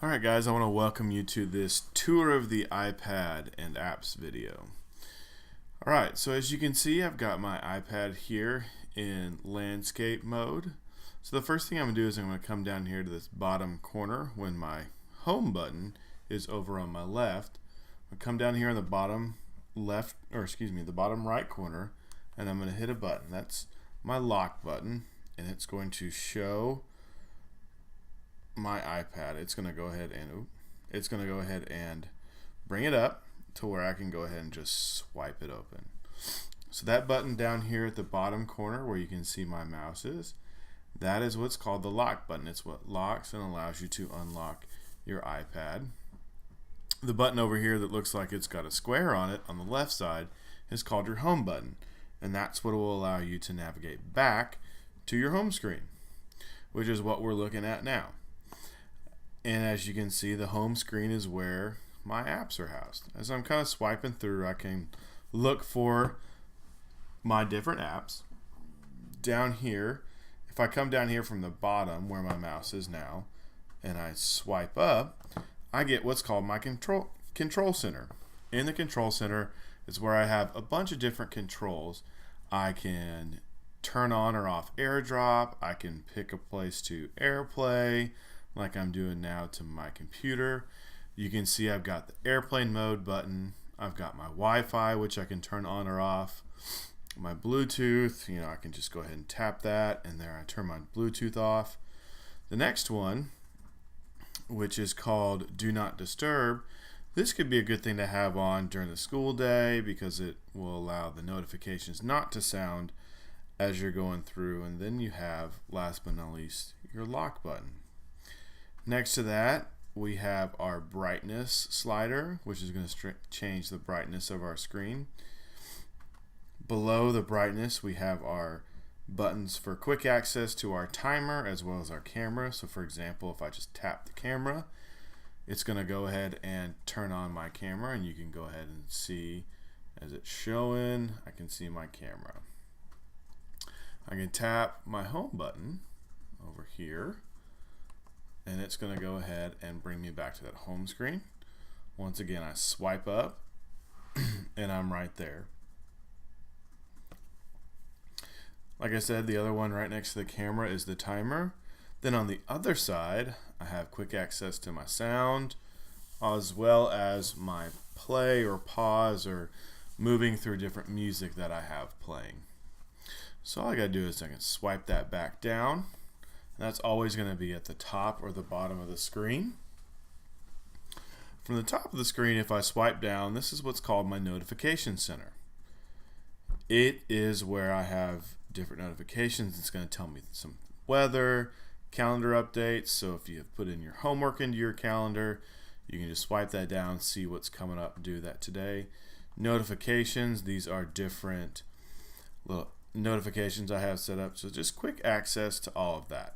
Alright guys, I want to welcome you to this tour of the iPad and apps video. Alright, so as you can see, I've got my iPad here in landscape mode. So the first thing I'm going to do is I'm going to come down here to this bottom corner when my home button is over on my left. I'm going to come down here in the bottom left, or excuse me, the bottom right corner, and I'm going to hit a button. That's my lock button, and it's going to show my iPad. It's going to go ahead and bring it up to where I can go ahead and just swipe it open. So that button down here at the bottom corner where you can see my mouse is, that is what's called the lock button. It's what locks and allows you to unlock your iPad. The button over here that looks like it's got a square on it on the left side is called your home button, and that's what will allow you to navigate back to your home screen, which is what we're looking at now. And as you can see, the home screen is where my apps are housed. As I'm kind of swiping through, I can look for my different apps. Down here, if I come down here from the bottom where my mouse is now, and I swipe up, I get what's called my control center. In the control center is where I have a bunch of different controls. I can turn on or off AirDrop. I can pick a place to AirPlay, like I'm doing now to my computer. You can see I've got the airplane mode button. I've got my Wi-Fi, which I can turn on or off. My Bluetooth, I can just go ahead and tap that, and there I turn my Bluetooth off. The next one, which is called Do Not Disturb, this could be a good thing to have on during the school day because it will allow the notifications not to sound as you're going through. And then you have, last but not least, your lock button. Next to that, we have our brightness slider, which is going to change the brightness of our screen. Below the brightness, we have our buttons for quick access to our timer as well as our camera. So for example, if I just tap the camera, it's going to go ahead and turn on my camera, and you can go ahead and see as it's showing, I can see my camera. I can tap my home button over here, and it's going to go ahead and bring me back to that home screen. Once again, I swipe up and I'm right there. Like I said, the other one right next to the camera is the timer. Then on the other side, I have quick access to my sound as well as my play or pause or moving through different music that I have playing. So all I gotta do is I can swipe that back down. That's always going to be at the top or the bottom of the screen. From the top of the screen, if I swipe down, this is what's called my notification center. It is where I have different notifications. It's going to tell me some weather, calendar updates. So if you have put in your homework into your calendar, you can just swipe that down, see what's coming up, and do that today. Notifications, these are different little notifications I have set up. So just quick access to all of that.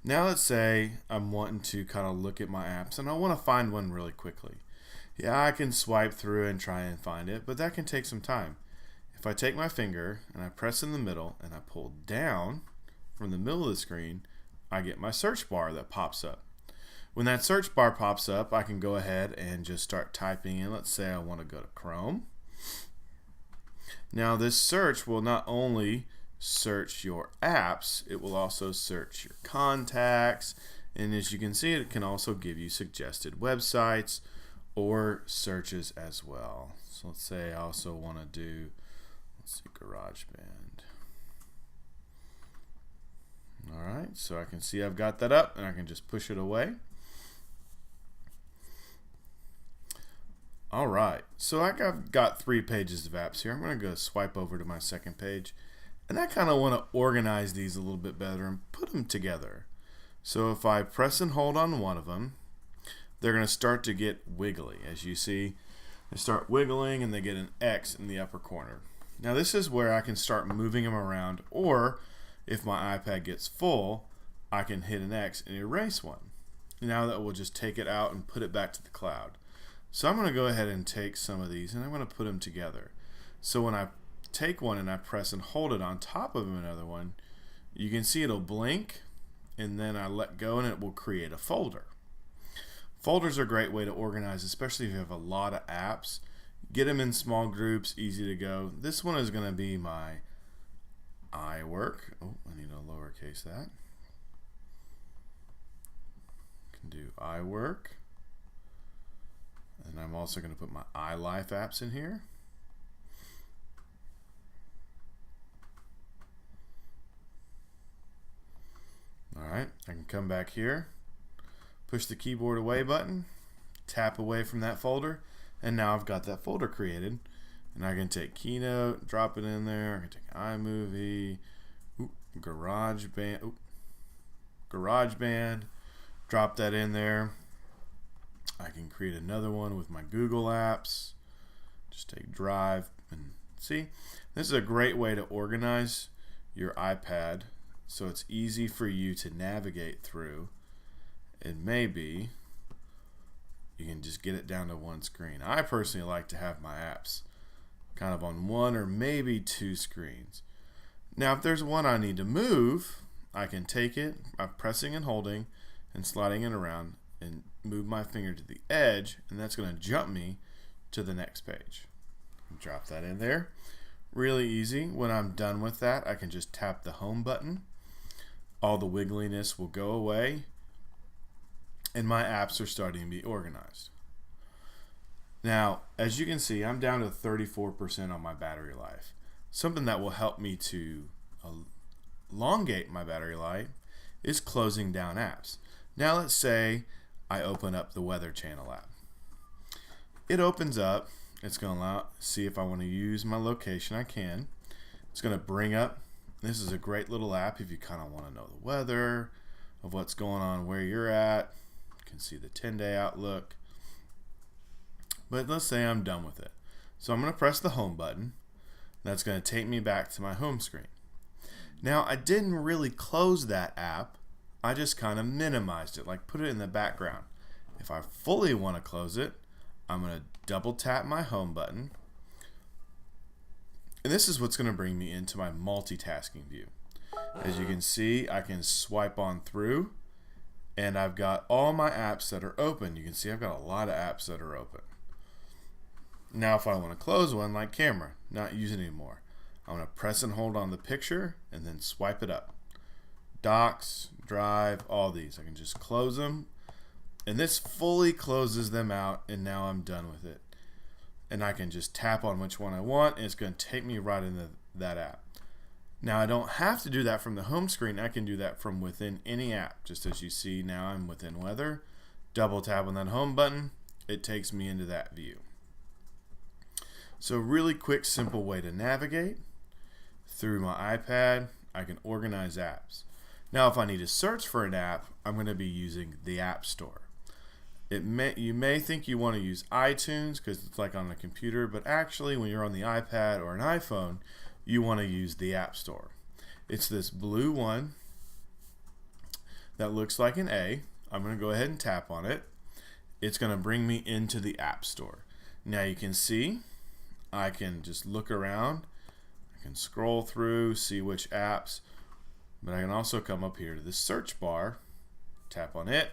Now let's say I'm wanting to kind of look at my apps and I want to find one really quickly. Yeah, I can swipe through and try and find it, but that can take some time. If I take my finger and I press in the middle and I pull down from the middle of the screen, I get my search bar that pops up. When that search bar pops up, I can go ahead and just start typing in. Let's say I want to go to Chrome. Now this search will not only search your apps, it will also search your contacts, and as you can see, it can also give you suggested websites or searches as well. So let's say I also want to do, let's see, GarageBand. Alright, so I can see I've got that up and I can just push it away. Alright, so I've got 3 pages of apps here. I'm going to go swipe over to my second page, and I kind of want to organize these a little bit better and put them together. So if I press and hold on one of them, they're going to start to get wiggly. As you see, they start wiggling and they get an X in the upper corner. Now this is where I can start moving them around, or if my iPad gets full, I can hit an X and erase one. Now that will just take it out and put it back to the cloud. So I'm going to go ahead and take some of these and I'm going to put them together. So when I take one and I press and hold it on top of another one, you can see it'll blink, and then I let go and it will create a folder. Folders are a great way to organize, especially if you have a lot of apps. Get them in small groups, easy to go. This one is going to be my iWork. Oh, I need to lowercase that. Can do iWork. And I'm also going to put my iLife apps in here. Alright, I can come back here, push the keyboard away button, tap away from that folder, and now I've got that folder created. And I can take Keynote, drop it in there. I can take iMovie, GarageBand, drop that in there. I can create another one with my Google apps. Just take Drive and see. This is a great way to organize your iPad so it's easy for you to navigate through. And maybe you can just get it down to one screen. I personally like to have my apps kind of on one or maybe two screens. Now if there's one I need to move, I can take it by pressing and holding and sliding it around and move my finger to the edge, and that's going to jump me to the next page. Drop that in there. Really easy. When I'm done with that, I can just tap the home button. All the wiggliness will go away, and my apps are starting to be organized. Now, as you can see, I'm down to 34% on my battery life. Something that will help me to elongate my battery life is closing down apps. Now let's say I open up the Weather Channel app. It opens up. It's going to see if I want to use my location. I can. It's going to bring up. This is a great little app if you kind of want to know the weather, of what's going on where you're at. You can see the 10-day outlook. But let's say I'm done with it. So I'm going to press the home button. That's going to take me back to my home screen. Now I didn't really close that app. I just kind of minimized it, like put it in the background. If I fully want to close it, I'm going to double tap my home button. And this is what's going to bring me into my multitasking view. As you can see, I can swipe on through, and I've got all my apps that are open. You can see I've got a lot of apps that are open. Now if I want to close one, like camera, not use it anymore, I'm going to press and hold on the picture and then swipe it up. Docs, Drive, all these. I can just close them, and this fully closes them out, and now I'm done with it. And I can just tap on which one I want, and it's going to take me right into that app. Now I don't have to do that from the home screen. I can do that from within any app. Just as you see now, I'm within Weather. Double tap on that home button. It takes me into that view. So really quick, simple way to navigate. Through my iPad, I can organize apps. Now if I need to search for an app, I'm going to be using the App Store. You may think you want to use iTunes because it's like on a computer, but actually when you're on the iPad or an iPhone, you want to use the App Store. It's this blue one that looks like an A. I'm going to go ahead and tap on it. It's going to bring me into the App Store. Now you can see I can just look around. I can scroll through, see which apps, but I can also come up here to the search bar, tap on it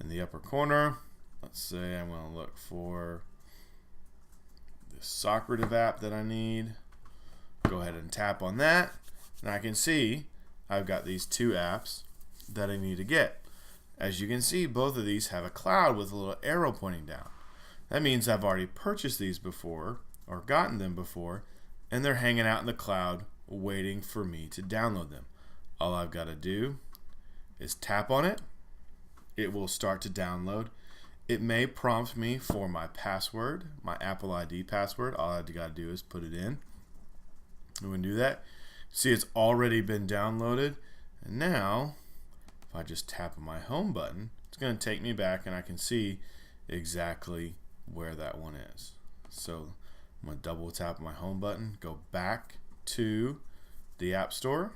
in the upper corner. Let's say I'm going to look for the Socrative app that I need. Go ahead and tap on that, and I can see I've got these two apps that I need to get. As you can see, both of these have a cloud with a little arrow pointing down. That means I've already purchased these before or gotten them before, and they're hanging out in the cloud waiting for me to download them. All I've got to do is tap on it. It will start to download. It may prompt me for my password, my Apple ID password. All I've got to do is put it in. I'm going to do that. See, it's already been downloaded. And now, if I just tap on my home button, it's going to take me back, and I can see exactly where that one is. So I'm going to double tap my home button, go back to the App Store.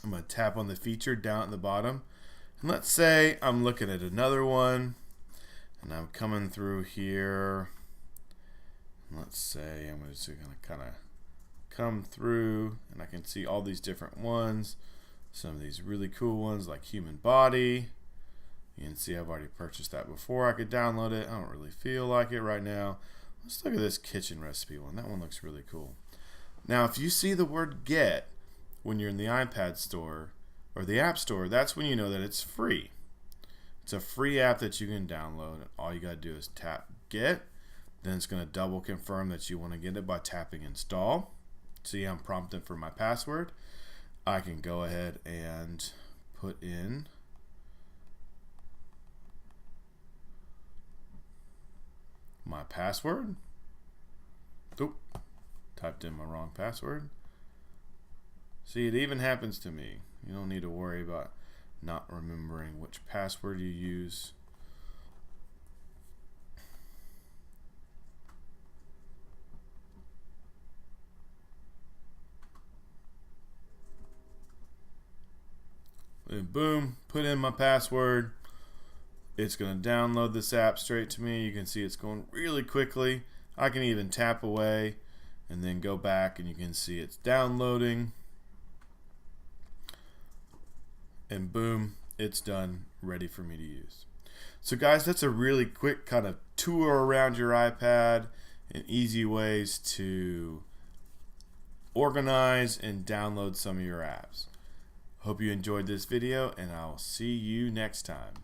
I'm going to tap on the feature down at the bottom. And let's say I'm looking at another one, and I'm coming through here. Let's say I'm just going to kind of come through, and I can see all these different ones. Some of these really cool ones like human body. You can see I've already purchased that before I could download it. I don't really feel like it right now. Let's look at this kitchen recipe one. That one looks really cool. Now, if you see the word get when you're in the iPad store or the App Store, that's when you know that it's free. It's a free app that you can download, and all you got to do is tap get. Then it's going to double confirm that you want to get it by tapping install. See, I'm prompted for my password. I can go ahead and put in my password. Oop, typed in my wrong password. See, it even happens to me. You don't need to worry about not remembering which password you use. And boom, put in my password. It's going to download this app straight to me. You can see it's going really quickly. I can even tap away and then go back, and you can see it's downloading. And boom, it's done, ready for me to use. So guys, that's a really quick kind of tour around your iPad and easy ways to organize and download some of your apps. Hope you enjoyed this video, and I'll see you next time.